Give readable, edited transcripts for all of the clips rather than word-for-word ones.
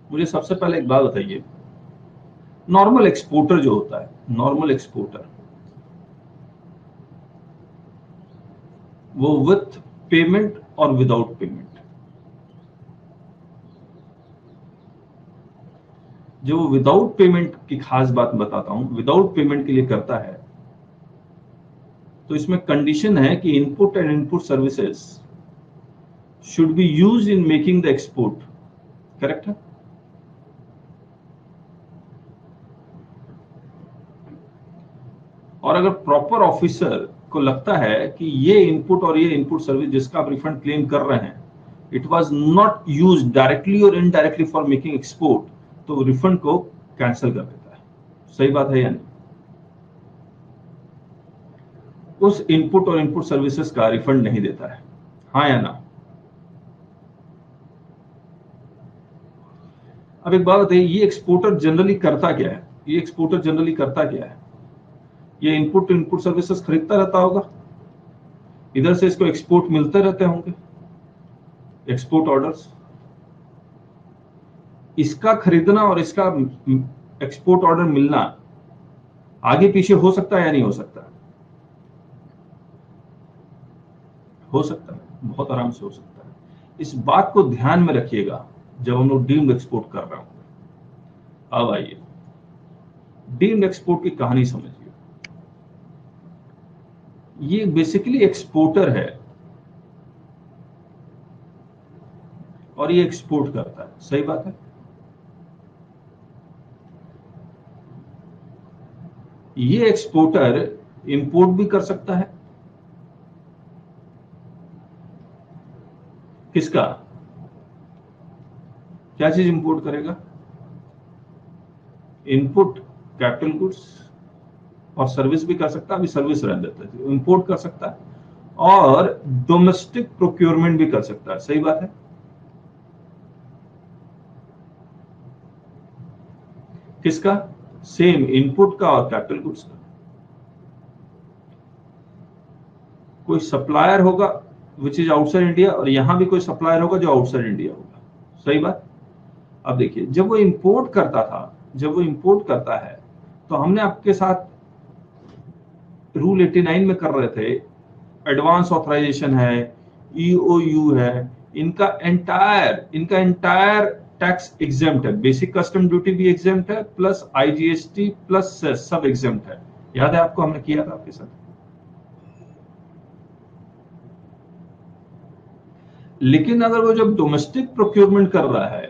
मुझे सबसे पहले एक बात बताइए, नॉर्मल एक्सपोर्टर जो होता है, नॉर्मल एक्सपोर्टर, वो विथ पेमेंट और विदाउट पेमेंट, जो विदाउट पेमेंट की खास बात बताता हूं, विदाउट पेमेंट के लिए करता है तो इसमें कंडीशन है कि input and input services should be used in making the export, correct है? और अगर प्रॉपर ऑफिसर को लगता है कि ये इनपुट और ये इनपुट सर्विस जिसका आप रिफंड क्लेम कर रहे हैं, it was not used directly और इनडायरेक्टली फॉर मेकिंग एक्सपोर्ट, तो रिफंड को कैंसिल कर देता है। सही बात है या नहीं? उस इनपुट और इनपुट सर्विसेज का रिफंड नहीं देता है, हाँ या ना? अब एक बात बताइए, ये एक्सपोर्टर जनरली करता क्या है? ये एक्सपोर्टर जनरली करता क्या है? ये इनपुट इनपुट सर्विसेज खरीदता रहता होगा, इधर से इसको एक्सपोर्ट मिलते रहते होंगे, एक्सपोर्ट ऑर्डर्स। इसका खरीदना और इसका एक्सपोर्ट ऑर्डर मिलना आगे पीछे हो सकता है या नहीं हो सकता? हो सकता है, बहुत आराम से हो सकता है। इस बात को ध्यान में रखिएगा जब हम लोग डीम्ड एक्सपोर्ट कर रहे होंगे। अब आइए डीम्ड एक्सपोर्ट की कहानी समझिए। ये बेसिकली एक्सपोर्टर है और ये एक्सपोर्ट करता है, सही बात है? ये एक्सपोर्टर इंपोर्ट भी कर सकता है, किसका? क्या चीज इंपोर्ट करेगा? इनपुट कैपिटल गुड्स, और सर्विस भी कर सकता है, अभी सर्विस रहने देता है, इंपोर्ट कर सकता है और डोमेस्टिक प्रोक्योरमेंट भी कर सकता है, सही बात है? किसका? सेम इनपुट का और कैपिटल गुड्स का। कोई सप्लायर होगा विच इज आउटसाइड इंडिया, और यहां भी कोई सप्लायर होगा जो आउटसाइड इंडिया होगा, सही बात? अब देखिए, जब वो इंपोर्ट करता था, जब वो इंपोर्ट करता है, तो हमने आपके साथ रूल 89 में कर रहे थे, एडवांस ऑथराइजेशन है, ईओयू है, इनका एंटायर टैक्स एग्जेम्प्ट है, बेसिक कस्टम ड्यूटी भी एग्जेम्प्ट है, प्लस आईजीएसटी प्लस सेस सब एग्जेम्प्ट है। याद है आपको, हमने किया था आपके साथ। लेकिन अगर वो जब डोमेस्टिक प्रोक्योरमेंट कर रहा है,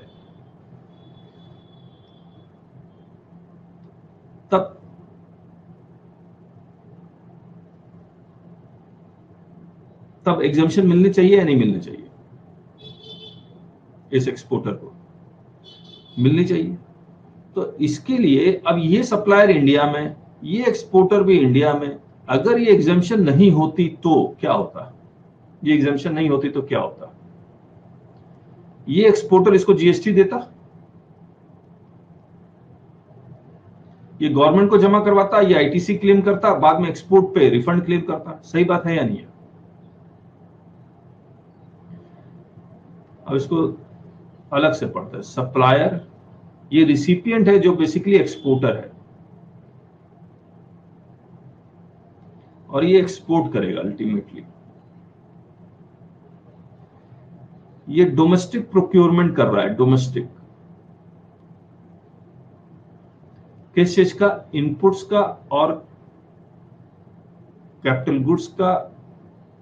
तब तब एग्जामिशन मिलनी चाहिए या नहीं मिलनी चाहिए? इस एक्सपोर्टर को मिलनी चाहिए। तो इसके लिए अब ये सप्लायर इंडिया में, ये एक्सपोर्टर भी इंडिया में, अगर ये एग्जामिशन नहीं होती तो क्या होता? ये एग्जामिशन नहीं होती तो क्या होता? ये एक्सपोर्टर इसको जीएसटी देता, ये गवर्नमेंट को जमा करवाता, ये आईटीसी क्लेम करता, बाद में एक्सपोर्ट पे रिफंड क्लेम करता। सही बात है या नहीं है? अब इसको अलग से पढ़ते हैं। सप्लायर, ये रिसिपिएंट है जो बेसिकली एक्सपोर्टर है, और ये एक्सपोर्ट करेगा अल्टीमेटली। ये डोमेस्टिक प्रोक्योरमेंट कर रहा है, डोमेस्टिक किस चीज का? इनपुट्स का और कैपिटल गुड्स का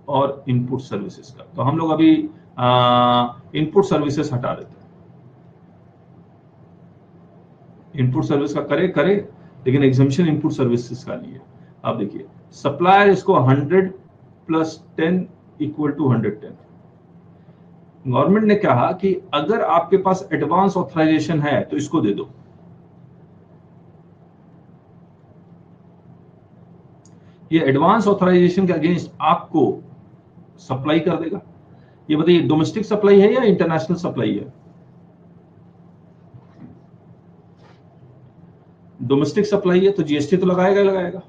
और इनपुट सर्विसेज का। तो हम लोग अभी इनपुट सर्विसेज हटा देते हैं। इनपुट सर्विस का करे करे, लेकिन एग्जामिशन इनपुट सर्विसेज का नहीं है। अब देखिए, सप्लायर इसको 100 + 10 = 110। गवर्नमेंट ने कहा कि अगर आपके पास एडवांस ऑथराइजेशन है तो इसको दे दो। ये एडवांस ऑथराइजेशन के अगेंस्ट आपको सप्लाई कर देगा। ये बताइए, डोमेस्टिक सप्लाई है या इंटरनेशनल सप्लाई है? डोमेस्टिक सप्लाई है तो जीएसटी तो लगाएगा ही लगाएगा,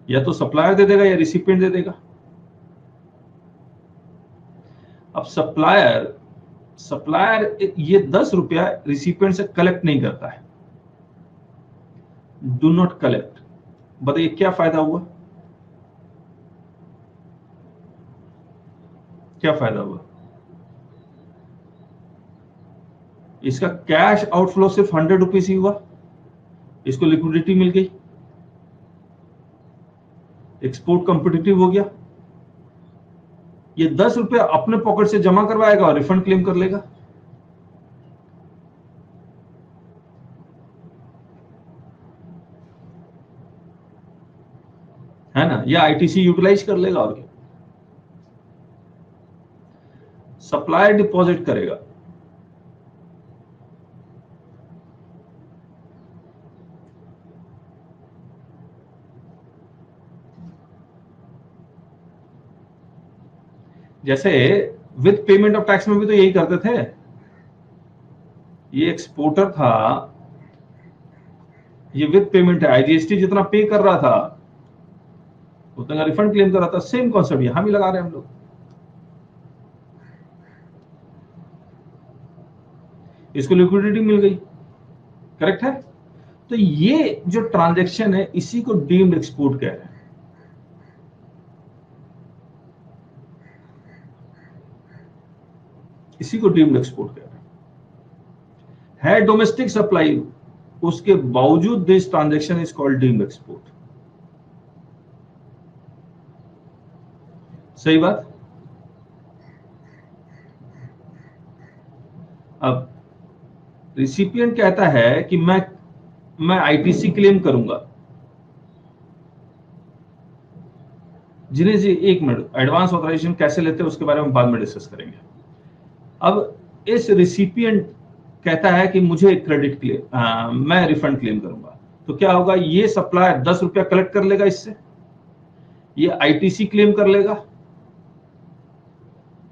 या तो सप्लायर दे देगा या रिसिपिएंट दे देगा। अब सप्लायर सप्लायर ये 10 रुपया रिसिपिएंट से कलेक्ट नहीं करता है, डू नॉट कलेक्ट। बताइए क्या फायदा हुआ, क्या फायदा हुआ? इसका कैश आउटफ्लो सिर्फ 100 रुपीज ही हुआ, इसको लिक्विडिटी मिल गई, एक्सपोर्ट कॉम्पिटिटिव हो गया। ये 10 रुपया अपने पॉकेट से जमा करवाएगा और रिफंड क्लेम कर लेगा। है ना, या आईटीसी यूटिलाइज कर लेगा और क्या। सप्लायर डिपॉजिट करेगा, जैसे विद पेमेंट ऑफ टैक्स में भी तो यही करते थे। ये एक्सपोर्टर था, ये विद पेमेंट है, आईजीएसटी जितना पे कर रहा था उतना का रिफंड क्लेम कर रहा था। सेम कॉन्सेप्ट यहां भी लगा रहे हैं हम लोग। इसको लिक्विडिटी मिल गई, करेक्ट है। तो ये जो ट्रांजैक्शन है इसी को डीम्ड एक्सपोर्ट कह रहे हैं। इसी को डीम्ड एक्सपोर्ट कह रहे हैं। है डोमेस्टिक सप्लाई, उसके बावजूद this transaction is called deemed export. सही बात। अब रिसिपिएंट कहता है कि मैं आईटीसी क्लेम करूंगा। जिन्हें जी एक मिनट, एडवांस ऑथराइजेशन कैसे लेते हैं उसके बारे में बाद में डिस्कस करेंगे। अब इस रिसिपिएंट कहता है कि मुझे क्रेडिट क्लेम, मैं रिफंड क्लेम करूंगा। तो क्या होगा, ये सप्लायर 10 रुपया कलेक्ट कर लेगा इससे, ये आईटीसी क्लेम कर लेगा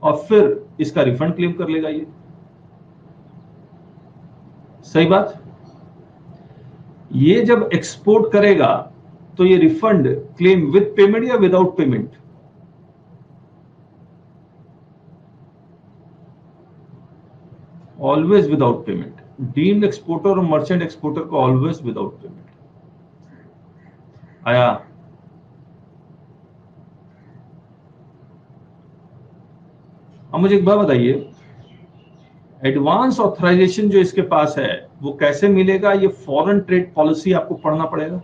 और फिर इसका रिफंड क्लेम कर लेगा ये। सही बात। ये जब एक्सपोर्ट करेगा तो ये रिफंड क्लेम विद पेमेंट या without payment? Always without payment. Deemed exporter और मर्चेंट एक्सपोर्टर को ऑलवेज विदाउट पेमेंट। आया? अब मुझे एक बात बताइए, एडवांस ऑथराइजेशन जो इसके पास है वो कैसे मिलेगा? ये फॉरेन ट्रेड पॉलिसी आपको पढ़ना पड़ेगा,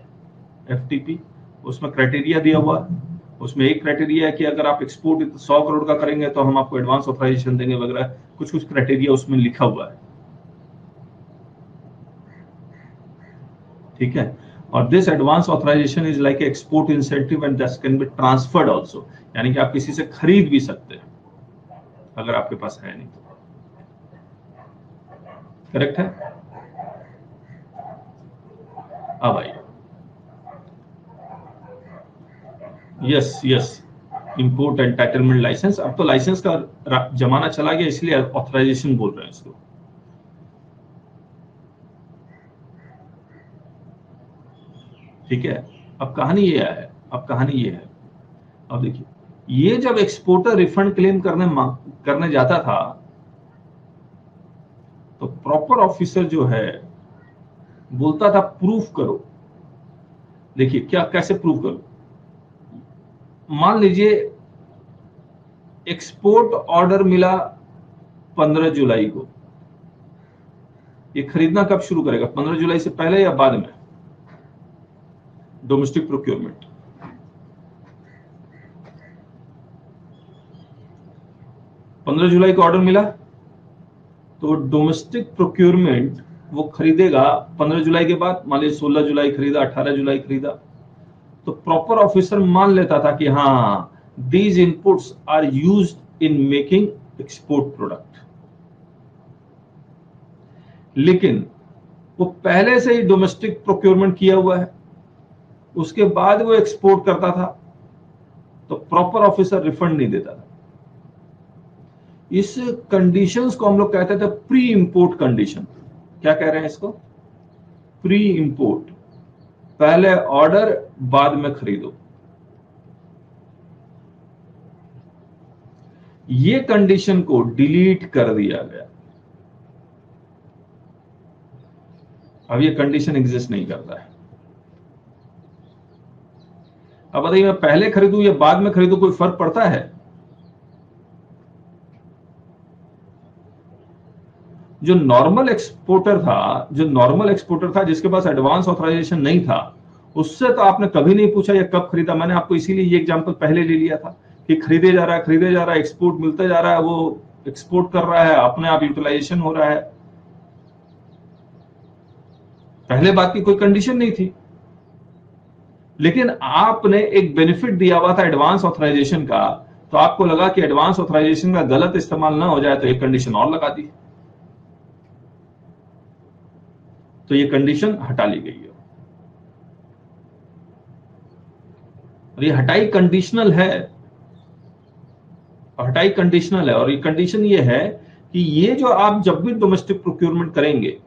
एफटीपी। उसमें क्राइटेरिया दिया हुआ है। उसमें एक क्राइटेरिया है कि अगर आप एक्सपोर्ट 100 करोड़ का करेंगे तो हम आपको एडवांस ऑथराइजेशन देंगे वगैरह, कुछ कुछ क्राइटेरिया उसमें लिखा हुआ है। ठीक है। और this advance authorisation is like export incentive and that can be transferred also, यानी कि आप किसी से खरीद भी सकते हैं अगर आपके पास है नहीं तो। करेक्ट है। अब आइए, yes yes, import entitlement licence. अब तो लाइसेंस का जमाना चला गया, इसलिए ऑथराइजेशन बोल रहे हैं इसको। ठीक है। अब कहानी ये है, अब देखिए, ये जब एक्सपोर्टर रिफंड क्लेम करने जाता था तो प्रॉपर ऑफिसर जो है बोलता था प्रूफ करो। देखिए क्या, कैसे प्रूफ करो? मान लीजिए एक्सपोर्ट ऑर्डर मिला 15 जुलाई को, ये खरीदना कब शुरू करेगा? 15 जुलाई से पहले या बाद में? Domestic procurement. 15 जुलाई को ऑर्डर मिला तो डोमेस्टिक प्रोक्योरमेंट वो खरीदेगा 15 जुलाई के बाद। मान लीजिए 16 जुलाई खरीदा, 18 जुलाई खरीदा, तो प्रॉपर ऑफिसर मान लेता था कि हाँ, these inputs are used in making export product। लेकिन वो पहले से ही डोमेस्टिक प्रोक्योरमेंट किया हुआ है, उसके बाद वो एक्सपोर्ट करता था, तो प्रॉपर ऑफिसर रिफंड नहीं देता था। इस कंडीशंस को हम लोग कहते थे प्री इंपोर्ट कंडीशन। क्या कह रहे हैं इसको? प्री इंपोर्ट, पहले ऑर्डर बाद में खरीदो। ये कंडीशन को डिलीट कर दिया गया। अब ये कंडीशन एग्जिस्ट नहीं करता है। अब बताइए मैं पहले खरीदूं या बाद में खरीदूं, कोई फर्क पड़ता है? जो नॉर्मल एक्सपोर्टर था जिसके पास एडवांस ऑथराइजेशन नहीं था, उससे तो आपने कभी नहीं पूछा ये कब खरीदा। मैंने आपको इसीलिए ये एग्जांपल पहले ले लिया था कि खरीदे जा रहा है, एक्सपोर्ट मिलता जा रहा है, वो एक्सपोर्ट कर रहा है, अपने आप यूटिलाइजेशन हो रहा है। पहले बात की कोई कंडीशन नहीं थी, लेकिन आपने एक बेनिफिट दिया हुआ था एडवांस ऑथराइजेशन का, तो आपको लगा कि एडवांस ऑथराइजेशन का गलत इस्तेमाल ना हो जाए, तो एक कंडीशन और लगा दी, तो ये कंडीशन हटा ली गई है। और ये हटाई कंडीशनल है, और ये कंडीशन ये है कि ये जो आप जब भी डोमेस्टिक प्रोक्योरमेंट करेंगे,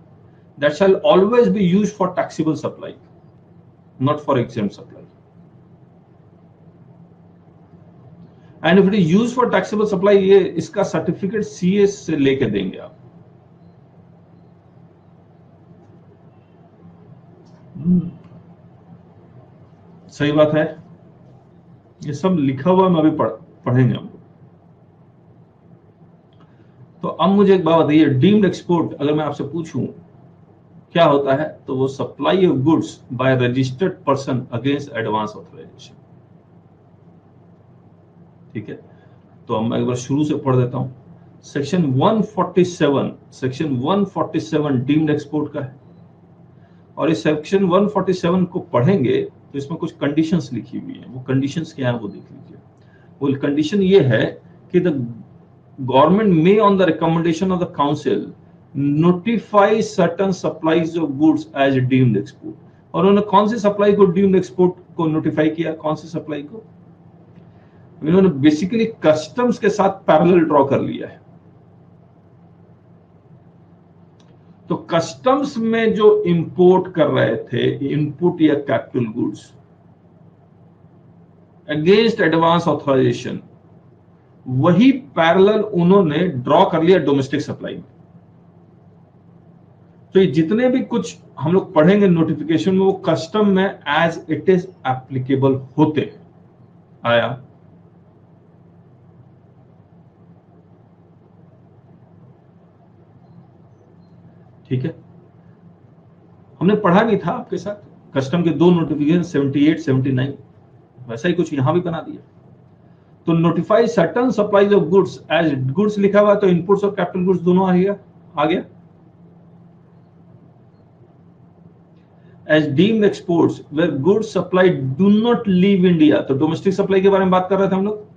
that shell always be used for taxable supply, not for exempt supply. And if it is used for taxable supply, ये इसका सर्टिफिकेट सीएस से लेके देंगे आप। सही बात है, ये सब लिखा हुआ मैं अभी पढ़ेंगे हम। तो अब मुझे एक बात बताइए, डीम्ड एक्सपोर्ट अगर मैं आपसे पूछूं क्या होता है, तो वो supply of goods by registered person against advance authorisation. ठीक है, तो हम एक बार शुरू से पढ़ देता हूं। सेक्शन 147 डीम्ड एक्सपोर्ट का है, और इस सेक्शन 147 को पढ़ेंगे तो इसमें कुछ कंडीशंस लिखी हुई हैं। वो कंडीशंस क्या है वो देख लीजिए। वो कंडीशन ये है कि the government may on the recommendation of the council notify certain supplies of goods as deemed export. और उन्होंने कौन सी सप्लाई को डीम्ड एक्सपोर्ट को नोटिफाई किया? कौन सी सप्लाई को? इन्होंने बेसिकली कस्टम्स के साथ पैरेलल ड्रॉ कर लिया है। तो कस्टम्स में जो इंपोर्ट कर रहे थे इनपुट या capital goods against advance authorisation, वही पैरेलल उन्होंने ड्रॉ कर लिया डोमेस्टिक सप्लाई में। तो ये जितने भी कुछ हम लोग पढ़ेंगे नोटिफिकेशन में, वो कस्टम में एज इट इज एप्लीकेबल होते हैं। आया? ठीक है, हमने पढ़ा भी था आपके साथ कस्टम के दो नोटिफिकेशन 78 79, वैसा ही कुछ यहां भी बना दिया। तो notify certain supplies of goods, as goods लिखा हुआ तो इनपुट्स और कैपिटल गुड्स दोनों आ गया। As deemed exports where goods supply do not leave India, तो डोमेस्टिक सप्लाई के बारे में बात कर रहे थे हम लोग।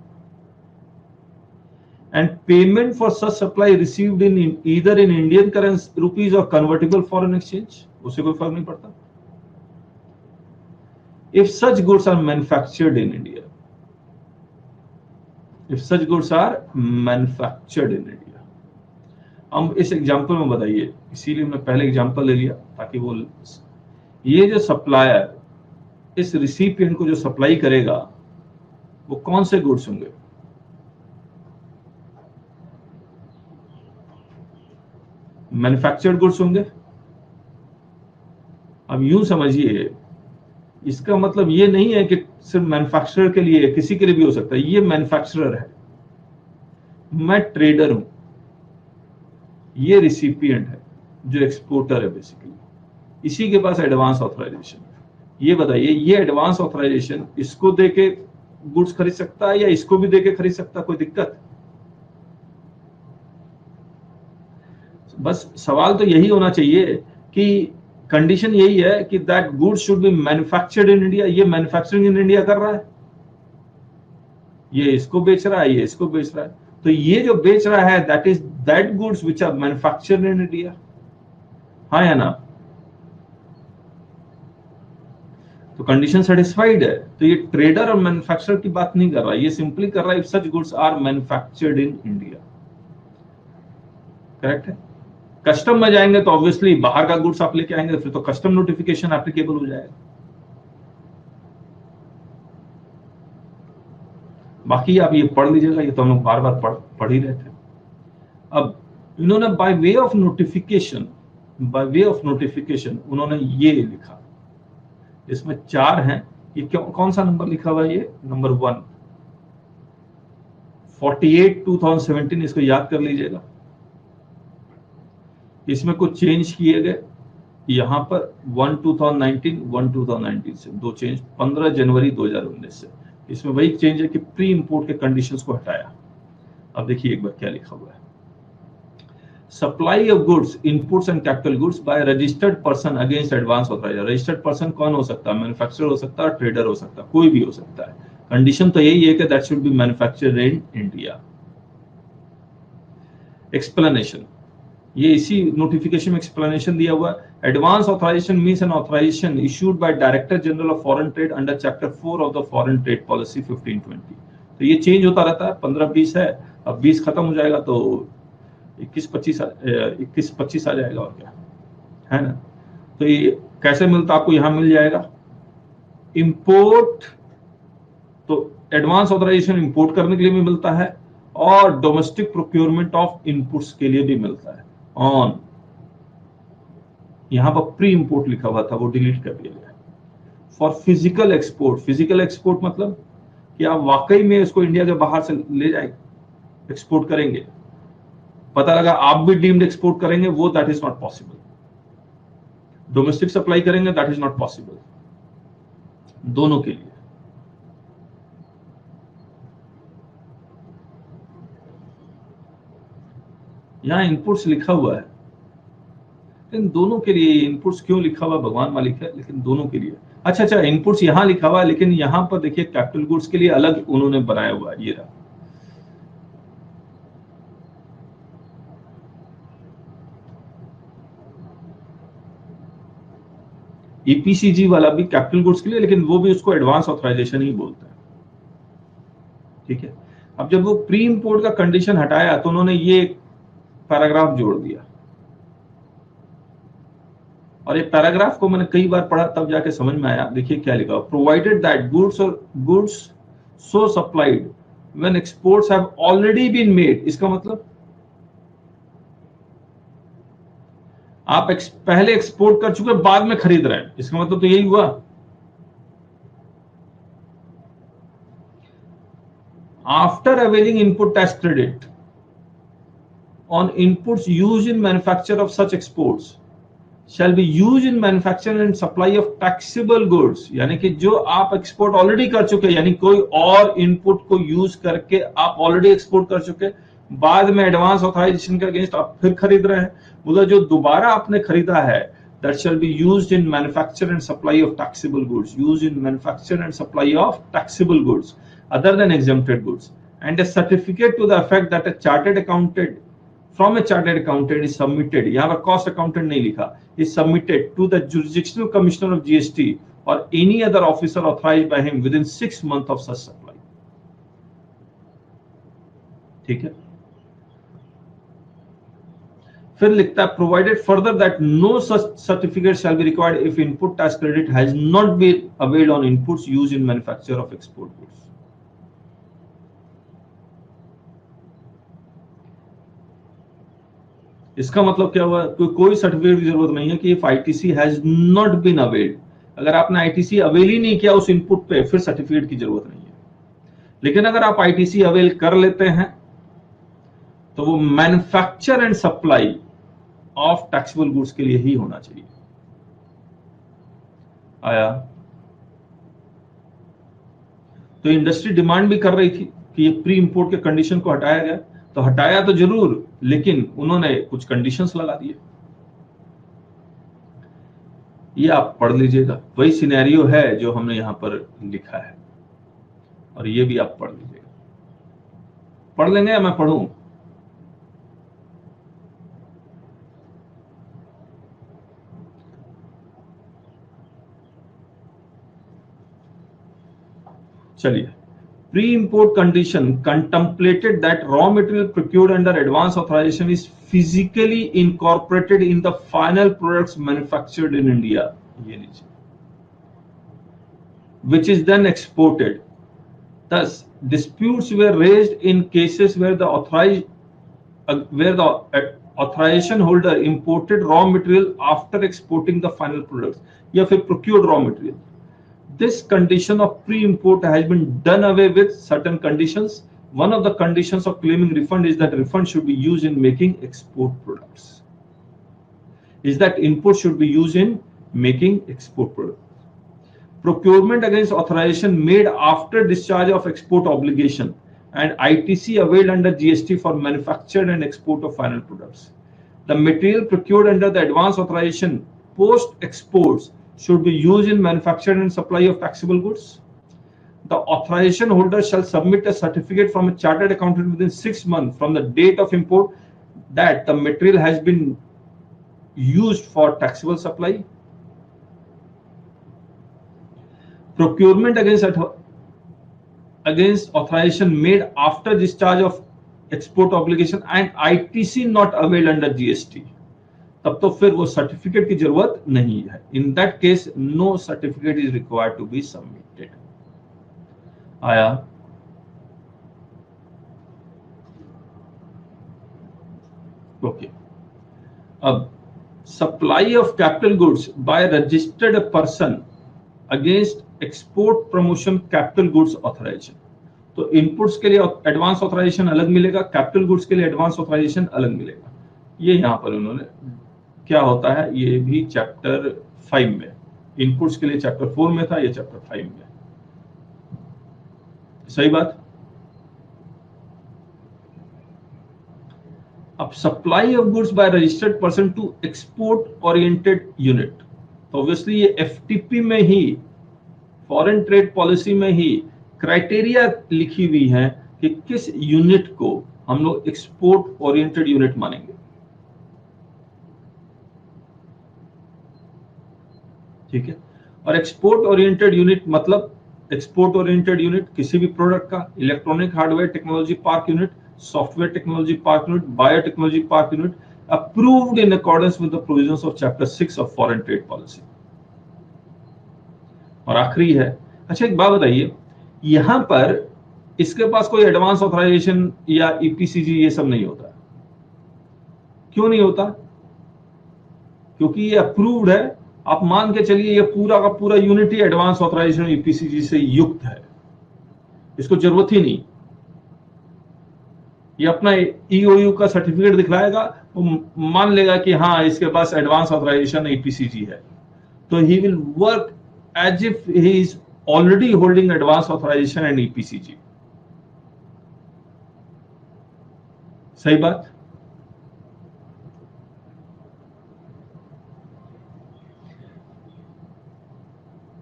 And payment for such supply received in either in Indian currency rupees और कन्वर्टेबल फॉरेन एक्सचेंज, उससे कोई फर्क नहीं पड़ता। If such goods are manufactured in India, if such goods are manufactured in India। हम इस एग्जांपल में बताइए, इसीलिए हमने पहले एग्जांपल ले लिया ताकि वो ये जो सप्लायर इस रिसिपिएंट को जो सप्लाई करेगा वो कौन से गुड्स होंगे? मैन्युफैक्चर्ड गुड्स होंगे। अब यूं समझिए, इसका मतलब ये नहीं है कि सिर्फ मैन्युफैक्चरर के लिए, किसी के लिए भी हो सकता है। ये मैन्युफैक्चरर है, मैं ट्रेडर हूं, ये रिसिपिएंट है जो एक्सपोर्टर है बेसिकली, इसी के पास एडवांस ऑथराइजेशन। ये बताइए, ये एडवांस ऑथराइजेशन इसको देके गुड्स खरीद सकता है या इसको भी देके खरीद सकता है? कोई दिक्कत? बस सवाल तो यही होना चाहिए कि कंडीशन यही है कि that goods should be manufactured in India. ये मैन्युफैक्चरिंग इन इंडिया कर रहा है, ये इसको बेच रहा है, ये इसको बेच रहा है। तो ये जो बेच रहा है that is that goods which are manufactured in India. हाँ या ना? तो कंडीशन सेटिस्फाइड है। तो ये ट्रेडर और मैन्युफैक्चरर की बात नहीं कर रहा, ये सिंपली कर रहा है if such goods are manufactured in India. Correct है? कस्टम में जाएंगे तो ऑब्वियसली बाहर का गुड्स आप लेके आएंगे, फिर तो कस्टम नोटिफिकेशन एप्लीकेबल हो जाएगा। बाकी आप ये पढ़ लीजिएगा, ये तो हम लोग बार बार पढ़ ही रहे थे। अब इन्होंने by way of notification by way of notification उन्होंने ये लिखा, इसमें 4 हैं। ये कौन सा नंबर लिखा हुआ है? ये नंबर 1 48 2017, इसको याद कर लीजिएगा। इसमें कुछ चेंज किए गए यहां पर 1 2019 1 2019 से 2 चेंज 15 जनवरी 2019 से। इसमें वही चेंज है कि प्री इंपोर्ट के कंडीशंस को हटाया। अब देखिए एक बार क्या लिखा हुआ है, supply of goods inputs and capital goods by registered person against advance authoriser. Registered person कौन हो सकता है? मैन्युफैक्चरर हो सकता है, ट्रेडर हो सकता है, कोई भी हो सकता है। कंडीशन तो यही है कि that should be manufactured in India. Explanation, ये इसी नोटिफिकेशन में एक्सप्लेनेशन दिया हुआ है। Advance authorisation means an authorisation issued by director general of foreign trade under chapter 4 of the foreign trade policy 1520। तो ये चेंज होता रहता है, 15-20 है, अब 20 खत्म हो जाएगा तो 21-25 आ जाएगा, और क्या है ना। तो ये कैसे मिलता आपको? यहां मिल जाएगा इंपोर्ट, तो एडवांस ऑथराइजेशन इंपोर्ट करने के लिए भी मिलता है और डोमेस्टिक प्रोक्योरमेंट ऑफ इनपुट्स के लिए भी मिलता है। ऑन यहां पर प्री इंपोर्ट लिखा हुआ था, वो डिलीट कर दिया गया। For physical export, physical export मतलब कि आप वाकई में इसको इंडिया के बाहर से ले जाए एक्सपोर्ट करेंगे, पता लगा आप भी डीम्ड एक्सपोर्ट करेंगे, वो that is not possible. Domestic supply करेंगे, दैट इज नॉट पॉसिबल, दोनों के लिए। यहां इनपुट्स लिखा हुआ है, लेकिन दोनों के लिए इनपुट्स क्यों लिखा हुआ भगवान मालिक है, लेकिन दोनों के लिए। अच्छा, इनपुट्स यहां लिखा हुआ है, लेकिन यहां पर देखिए कैपिटल गुड्स के लिए अलग उन्होंने बनाया हुआ है। ये रहा, ईपीसीजी वाला भी कैपिटल गुड्स के लिए, लेकिन वो भी उसको एडवांस ऑथराइजेशन ही बोलता है। ठीक है, अब जब वो प्री इंपोर्ट का कंडीशन हटाया तो उन्होंने ये पैराग्राफ जोड़ दिया, और ये पैराग्राफ को मैंने कई बार पढ़ा तब जाके समझ में आया। देखिए क्या लिखा, provided that goods so supplied when exports have already been made. इसका मतलब आप पहले एक्सपोर्ट कर चुके, बाद में खरीद रहे हैं, इसका मतलब तो यही हुआ। After availing input tax credit on inputs used in manufacture of such exports shall be used in manufacture and supply of taxable goods। यानी कि जो आप एक्सपोर्ट ऑलरेडी कर चुके, यानी कोई और इनपुट को यूज करके आप ऑलरेडी एक्सपोर्ट कर चुके, बाद में एडवांस ऑथराइजेशन के अगेंस्ट आप फिर खरीद रहे हैं, मतलब जो दोबारा आपने खरीदा है, that shall be used in manufacture and supply of taxable goods, used in manufacture and supply of taxable goods other than exempted goods, and a certificate to the effect that a chartered accountant from a chartered accountant is submitted, यहाँ पर cost accountant नहीं लिखा, is submitted to the jurisdictional commissioner of GST or any other officer authorized by him within 6 months of such supply। ठीक है, फिर लिखता है provided further that no such certificate shall be required if input tax credit has not been availed on inputs used in manufacture of export goods। इसका मतलब क्या हुआ, कोई सर्टिफिकेट की जरूरत नहीं है कि if ITC has not been availed. अगर आपने आईटीसी अवेल ही नहीं किया उस इनपुट पे, फिर सर्टिफिकेट की जरूरत नहीं है। लेकिन अगर आप आईटीसी अवेल कर लेते हैं तो वो manufacture and supply of taxable goods के लिए ही होना चाहिए। आया, तो इंडस्ट्री डिमांड भी कर रही थी कि ये प्री इंपोर्ट के कंडीशन को हटाया गया, तो हटाया तो जरूर, लेकिन उन्होंने कुछ कंडीशंस लगा दिए। ये आप पढ़ लीजिएगा, वही सिनेरियो है जो हमने यहां पर लिखा है, और ये भी आप पढ़ लीजिएगा। पढ़ लेंगे या मैं पढ़ूं? चलिए, pre-import condition contemplated that raw material procured under advance authorization is physically incorporated in the final products manufactured in India, ये लीजिए, which is then exported। Thus, disputes were raised in cases where the authorisation holder imported raw material after exporting the final product या फिर procured raw material, this condition of pre-import has been done away with certain conditions. One of the conditions of claiming refund is that refund should be used in making export products. Is that input should be used in making export products. Procurement against authorization made after discharge of export obligation and ITC availed under GST for manufactured and export of final products. The material procured under the advance authorization post exports should be used in manufacture and supply of taxable goods. The authorization holder shall submit a certificate from a chartered accountant within 6 months from the date of import that the material has been used for taxable supply. Procurement against authorization made after discharge of export obligation and ITC not availed under GST, तब तो फिर वो certificate की जरूरत नहीं है. In that case no certificate is required to be submitted. आया? Okay. अब supply of capital goods by registered person against export promotion capital goods authorisation. तो इनपुट्स के लिए एडवांस ऑथराइजेशन अलग मिलेगा, कैपिटल गुड्स के लिए एडवांस ऑथराइजेशन अलग मिलेगा. ये यहां पर उन्होंने क्या होता है, ये भी चैप्टर 5 में, इनपुट्स के लिए चैप्टर 4 में था, ये चैप्टर 5 में. सही बात. अब supply of goods by registered person to export oriented unit, तो ऑब्वियसली ये एफटीपी में ही, फॉरेन ट्रेड पॉलिसी में ही क्राइटेरिया लिखी हुई है कि किस यूनिट को हम लोग एक्सपोर्ट ओरिएंटेड यूनिट मानेंगे. ठीक है. और एक्सपोर्ट ओरिएंटेड यूनिट मतलब एक्सपोर्ट ओरिएंटेड यूनिट किसी भी प्रोडक्ट का electronic hardware technology park unit, software technology park unit, biotechnology park unit approved in accordance with the provisions of chapter 6 of foreign trade policy. और आखिरी है, अच्छा एक बात बताइए, यहां पर इसके पास कोई एडवांस ऑथराइजेशन या ईपीसीजी ये सब नहीं होता. क्यों नहीं होता? क्योंकि ये अप्रूव्ड है. आप मान के चलिए ये पूरा का पूरा यूनिट ही एडवांस ऑथराइजेशन ईपीसीजी से युक्त है, इसको जरूरत ही नहीं. ये अपना ईओयू का सर्टिफिकेट दिखलाएगा, वो मान लेगा कि हाँ इसके पास एडवांस ऑथराइजेशन ईपीसीजी है, तो he will work as if he is already holding advance authorisation and EPCG. सही बात.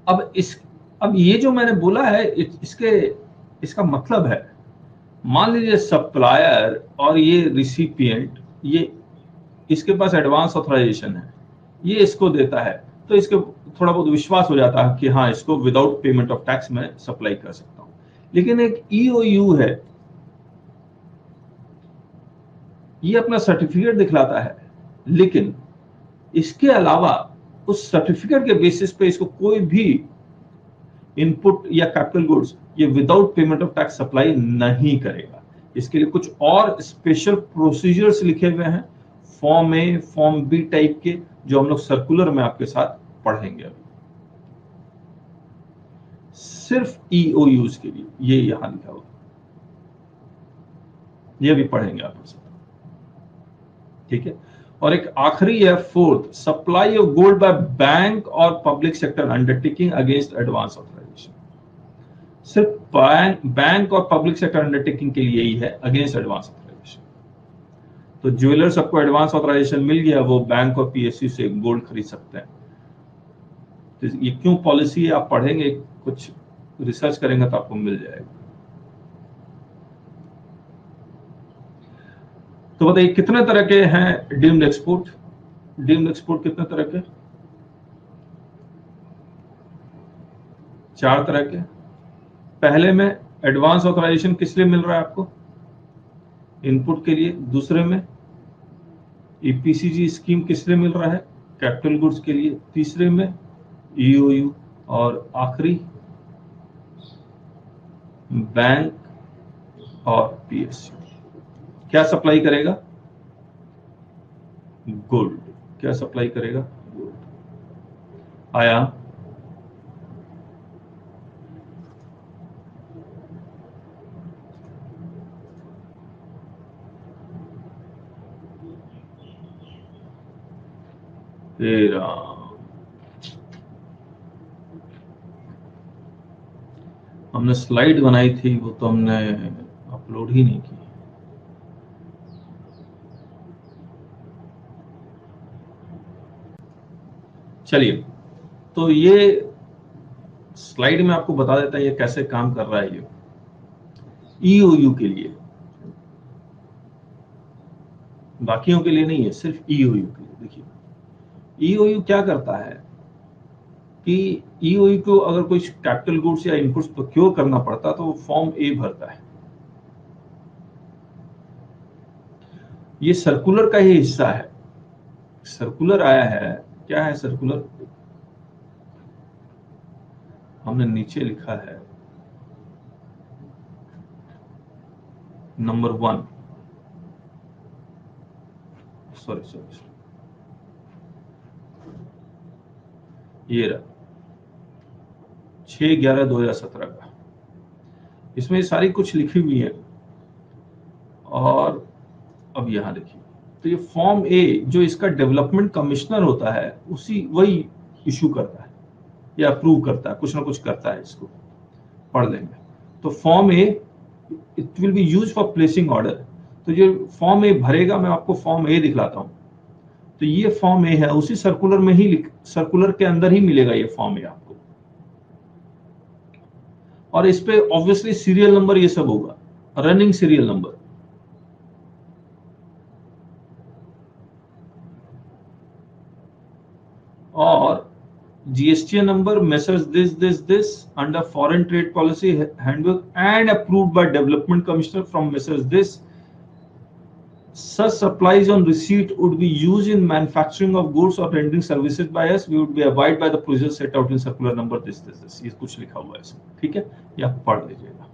अब ये जो मैंने बोला है इसका मतलब है, मान लीजिए सप्लायर और ये रिसिपिएंट, ये इसके पास एडवांस ऑथराइजेशन है, ये इसको देता है, तो इसके थोड़ा बहुत विश्वास हो जाता है कि हाँ इसको विदाउट पेमेंट ऑफ टैक्स में सप्लाई कर सकता हूं. लेकिन एक ईओयू है, ये अपना सर्टिफिकेट दिखलाता है, लेकिन इसके अलावा उस सर्टिफिकेट के बेसिस पे इसको कोई भी इनपुट या कैपिटल गुड्स ये without payment of tax supply नहीं करेगा. इसके लिए कुछ और स्पेशल प्रोसीजर्स लिखे हुए हैं, फॉर्म ए, फॉर्म बी टाइप के, जो हम लोग सर्कुलर में आपके साथ पढ़ेंगे. अभी सिर्फ ईओयूज के लिए ये यहां लिखा हुआ, ये भी पढ़ेंगे आपके साथ. ठीक है. और एक आखिरी है fourth, supply of gold by bank और public sector undertaking against advance authorisation. सिर्फ बैंक और पब्लिक सेक्टर अंडरटेकिंग के लिए ही है अगेंस्ट एडवांस ऑथराइजेशन. तो ज्वेलर सबको एडवांस ऑथराइजेशन मिल गया, वो बैंक और पीएसयू से गोल्ड खरीद सकते हैं. तो ये क्यों पॉलिसी है आप पढ़ेंगे, कुछ रिसर्च करेंगे तो आपको मिल जाएगा. तो बताइए कितने तरह के हैं डीम्ड एक्सपोर्ट? डीम्ड एक्सपोर्ट कितने तरह के? 4 तरह के. पहले में एडवांस ऑथराइजेशन किस लिए मिल रहा है आपको? इनपुट के लिए. दूसरे में ईपीसीजी स्कीम किस लिए मिल रहा है? कैपिटल गुड्स के लिए. तीसरे में ईओयू. और आखिरी बैंक और पीएसयू. क्या सप्लाई करेगा? गोल्ड, क्या सप्लाई करेगा? गोल्ड आया। फिर हमने स्लाइड बनाई थी, वो तो हमने अपलोड ही नहीं की। चलिए, तो ये स्लाइड में आपको बता देता है ये कैसे काम कर रहा है। ये ईओयू के लिए, बाकियों के लिए नहीं है, सिर्फ ईओयू के लिए। देखिए ईओयू क्या करता है कि ईओयू को अगर कोई कैपिटल गुड्स या इनपुट्स प्रोक्योर करना पड़ता तो वो फॉर्म ए भरता है। ये सर्कुलर का ही हिस्सा है। सर्कुलर आया है, क्या है सर्कुलर? हमने नीचे लिखा है नंबर 1, सॉरी, ये रहा 6/11/2017 का। इसमें सारी कुछ लिखी हुई है। और अब यहां देखिए, तो ये फॉर्म ए जो इसका डेवलपमेंट कमिश्नर होता है उसी वही इशू करता है या अप्रूव करता है, कुछ ना कुछ करता है। इसको पढ़ लेंगे। तो form A it will be use for placing order. तो जो फॉर्म ए भरेगा, मैं आपको फॉर्म ए दिखलाता हूं। तो ये फॉर्म ए है, उसी सर्कुलर में ही, सर्कुलर के अंदर ही मिलेगा ये फॉर्म ए आपको। और इस पे ऑब्वियसली सीरियल नंबर ये सब होगा, रनिंग सीरियल नंबर। और GSTN number measures this under foreign trade policy handbook and approved by development commissioner from measures this. Such supplies on receipt would be used in manufacturing of goods or rendering services by us. We would be abide by the procedure set out in circular number this. ये कुछ लिखा हुआ है इसमें, ठीक है, ये आप पढ़ लीजिएगा।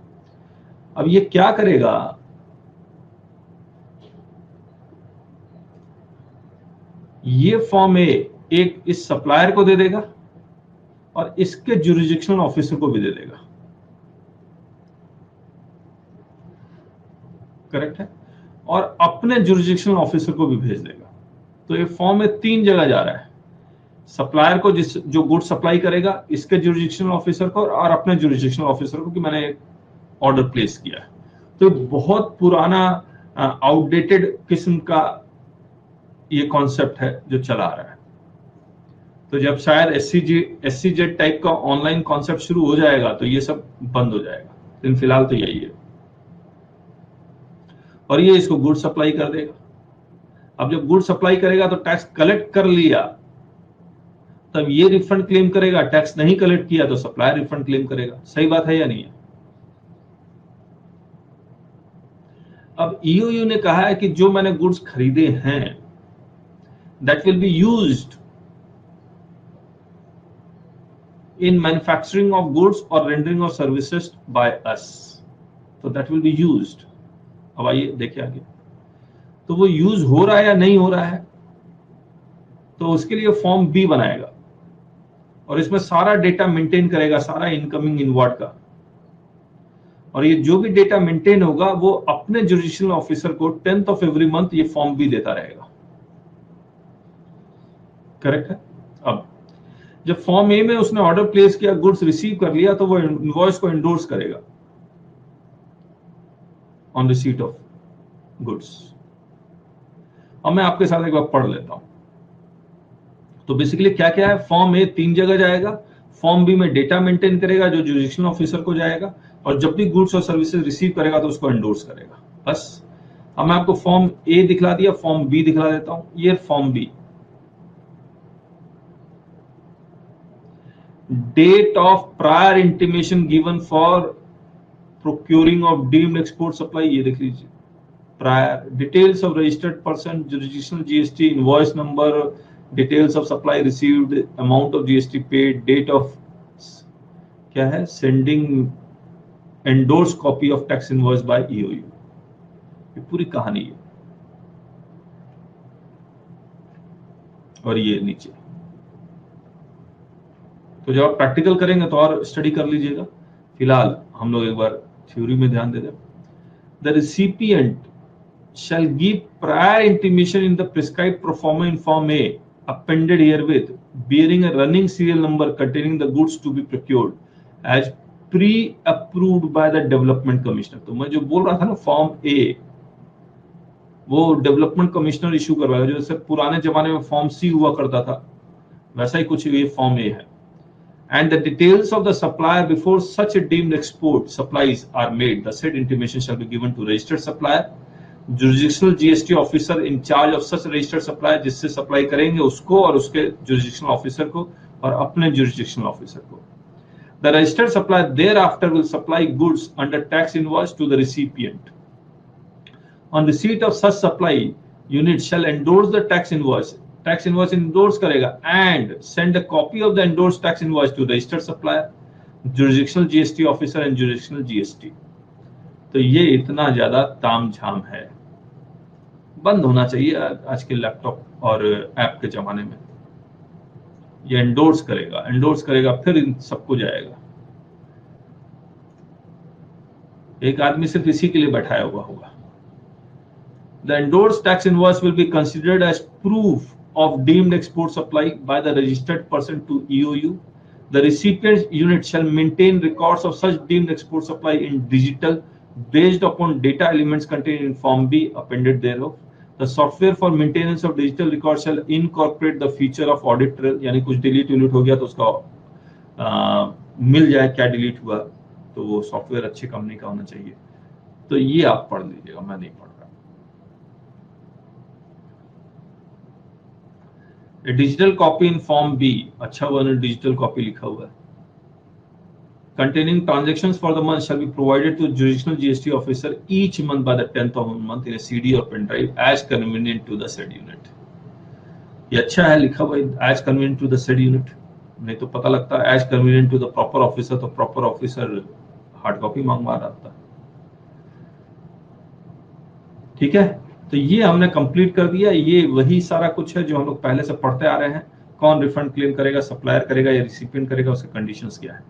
अब ये क्या करेगा, ये फॉर्म ए एक इस सप्लायर को दे देगा और इसके जुरिडिक्शनल ऑफिसर को भी दे देगा। करेक्ट है? और अपने जुरिडिक्शनल ऑफिसर को भी भेज देगा। तो ये फॉर्म में 3 जगह जा रहा है, सप्लायर को, जो गुड सप्लाई करेगा, इसके जुरिडिक्शनल ऑफिसर को, और अपने जुरिडिक्शनल ऑफिसर को कि मैंने एक ऑर्डर प्लेस किया है। तो बहुत पुराना आउटडेटेड किस्म का ये कॉन्सेप्ट है जो चला आ रहा है। तो जब शायद SCZ टाइप का ऑनलाइन कॉन्सेप्ट शुरू हो जाएगा तो ये सब बंद हो जाएगा, लेकिन फिलहाल तो यही है। और ये इसको गुड सप्लाई कर देगा। अब जब गुड सप्लाई करेगा तो टैक्स कलेक्ट कर लिया तब ये रिफंड क्लेम करेगा, टैक्स नहीं कलेक्ट किया तो सप्लायर रिफंड क्लेम करेगा। सही बात है या नहीं है? अब ईओयू ने कहा है कि जो मैंने गुड्स खरीदे हैं that will be used in manufacturing of goods or rendering of services by us, so that will be used. अब आइए देखिए आगे, तो वो यूज हो रहा है या नहीं हो रहा है, तो उसके लिए फॉर्म बी बनाएगा और इसमें सारा डेटा मेंटेन करेगा, सारा इनकमिंग इनवर्ड का। और ये जो भी डेटा मेंटेन होगा वो अपने जुडिशियल ऑफिसर को 10th of every month ये फॉर्म बी देता रहेगा। करेक्ट है? अब जब फॉर्म ए में उसने ऑर्डर प्लेस किया, गुड्स रिसीव कर लिया, तो वो इनवॉइस को एंडोर्स करेगा ऑन रिसीट ऑफ गुड्स। अब मैं आपके साथ एक बार पढ़ लेता हूं। तो बेसिकली क्या क्या है, फॉर्म ए 3 जगह जाएगा, फॉर्म बी में डेटा मेंटेन करेगा जो जुडिशियल ऑफिसर को जाएगा, और जब भी गुड्स और सर्विसेज रिसीव करेगा तो उसको एंडोर्स करेगा। बस। अब मैं आपको फॉर्म ए दिखला दिया, फॉर्म बी दिखला देता हूं। ये form B, date of prior intimation given for procuring of deemed export supply, ये देख लीजिए, prior details of registered person, jurisdictional GST, invoice number, details of supply received, amount of GST paid, date of क्या है, sending endorsed copy of tax invoice by EOU। ये पूरी कहानी है। अब 3 जगह जाएगा, फॉर्म ए 3 जगह जाएगा, फॉर्म बी में डेटा मेंटेन करेगा जो जुडिशियल ऑफिसर को जाएगा, और जब भी गुड्स और सर्विसेज रिसीव करेगा तो उसको एंडोर्स करेगा। बस। अब मैं आपको फॉर्म ए दिखला दिया, फॉर्म बी दिखला देता हूं। ये फॉर्म बी, और ये नीचे। तो जब आप प्रैक्टिकल करेंगे तो और स्टडी कर लीजिएगा, फिलहाल हम लोग एक बार थ्योरी में ध्यान दे दें। The recipient shall give prior intimation in the prescribed pro forma in Form A appended herewith bearing a running serial number containing the goods to be procured as pre-approved by the development commissioner। तो मैं जो बोल रहा था ना form ए, वो development commissioner issue करवाएगा, जो जैसे पुराने जमाने में फॉर्म सी हुआ करता था, वैसा ही कुछ ये फॉर्म ए है। And the details of the supplier before such a deemed export supplies are made, the said intimation shall be given to registered supplier, jurisdictional GST officer in charge of such registered supplier, जिससे supply करेंगे उसको और उसके jurisdictional officer को और अपने jurisdictional officer को। The registered supplier thereafter will supply goods under tax invoice to the recipient. On receipt of such supply, unit shall endorse the tax invoice endorse करेगा and send a copy of the endorsed tax invoice to registered supplier, jurisdictional GST officer and jurisdictional GST। तो ये इतना ज्यादा तामझाम है, बंद होना चाहिए आज के लैपटॉप और ऐप के जमाने में। ये एंडोर्स करेगा फिर इन सबको जाएगा। एक आदमी सिर्फ इसी के लिए बैठाया हुआ होगा। The endorsed tax invoice will be considered as proof of deemed export supply by the registered person to EOU. The recipient unit shall maintain records of such deemed export supply in digital based upon data elements contained in Form B appended thereof. The software for maintenance of digital records shall incorporate the feature of audit trail, यानी कुछ delete हो गया तो उसका मिल जाए क्या delete हुआ, तो वो सॉफ्टवेयर अच्छी कंपनी का होना चाहिए। तो ये आप पढ़ लीजिएगा, मैं नहीं पढ़ रहा। A digital copy in Form B, अच्छा हुआ ना डिजिटल कॉपी लिखा हुआ है, containing transactions for the month shall be provided to jurisdictional GST officer each month by the 10th of the month in a CD or pen drive as convenient to the said unit। ये अच्छा है लिखा हुआ as convenient to the said unit, नहीं तो पता लगता है as convenient to the proper officer, तो proper officer हार्ड कॉपी मांगवा रहा था। ठीक है, तो ये हमने कंप्लीट कर दिया। ये वही सारा कुछ है जो हम लोग पहले से पढ़ते आ रहे हैं। कौन रिफंड क्लेम करेगा, सप्लायर करेगा या रिसिपिएंट करेगा, उसके कंडीशंस क्या है।